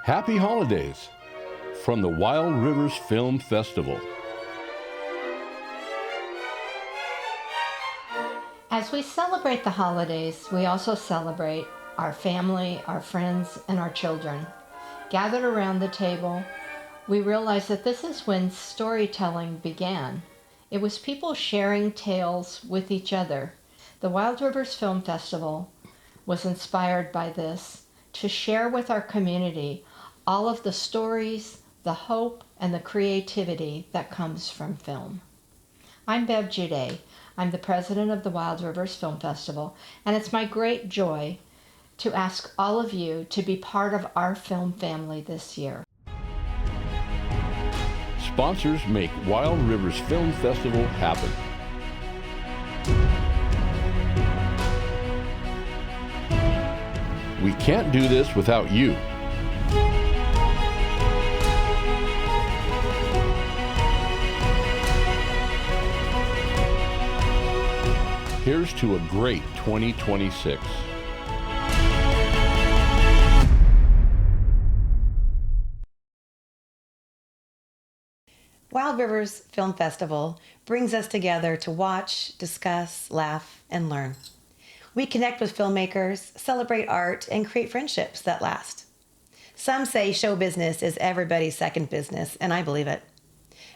Happy holidays from the Wild Rivers Film Festival. As we celebrate the holidays, we also celebrate our family, our friends, and our children. Gathered around the table, we realize that this is when storytelling began. It was people sharing tales with each other. The Wild Rivers Film Festival was inspired by this, to share with our community all of the stories, the hope, and the creativity that comes from film. I'm Bev Juday. I'm the president of the Wild Rivers Film Festival, and it's my great joy to ask all of you to be part of our film family this year. Sponsors make Wild Rivers Film Festival happen. We can't do this without you. Here's to a great 2026. Wild Rivers Film Festival brings us together to watch, discuss, laugh, and learn. We connect with filmmakers, celebrate art, and create friendships that last. Some say show business is everybody's second business, and I believe it.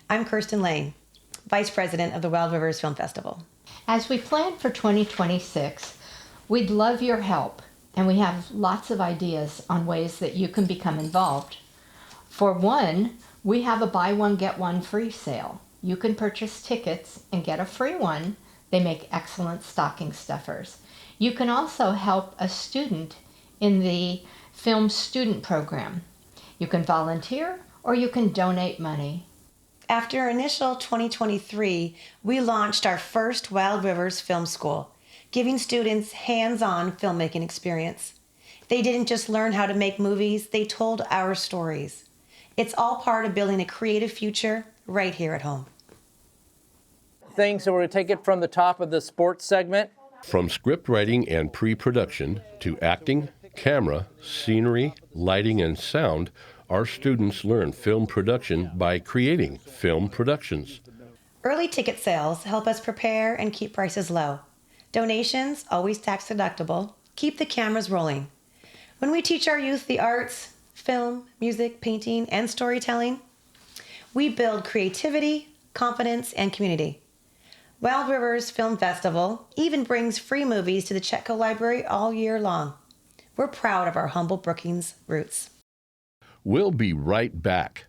I'm Kirsten Lane, Vice President of the Wild Rivers Film Festival. As we plan for 2026, we'd love your help, and we have lots of ideas on ways that you can become involved. For one, we have a buy one, get one free sale. You can purchase tickets and get a free one. They make excellent stocking stuffers. You can also help a student in the film student program. You can volunteer or you can donate money. After initial 2023, we launched our first Wild Rivers Film School, giving students hands-on filmmaking experience. They didn't just learn how to make movies, they told our stories. It's all part of building a creative future right here at home. So we're going to take it from the top of the sports segment. From script writing and pre-production to acting, camera, scenery, lighting, and sound, our students learn film production by creating film productions. Early ticket sales help us prepare and keep prices low. Donations, always tax deductible, keep the cameras rolling. When we teach our youth the arts, film, music, painting, and storytelling, we build creativity, confidence, and community. Wild Rivers Film Festival even brings free movies to the Chetco Library all year long. We're proud of our humble Brookings roots. We'll be right back.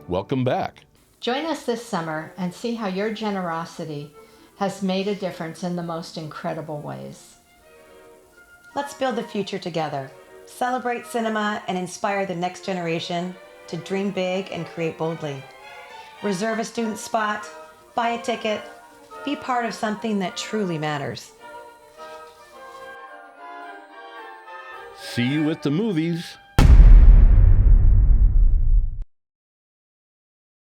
Welcome back. Join us this summer and see how your generosity has made a difference in the most incredible ways. Let's build the future together, celebrate cinema, and inspire the next generation to dream big and create boldly. Reserve a student spot, buy a ticket, be part of something that truly matters. See you at the movies.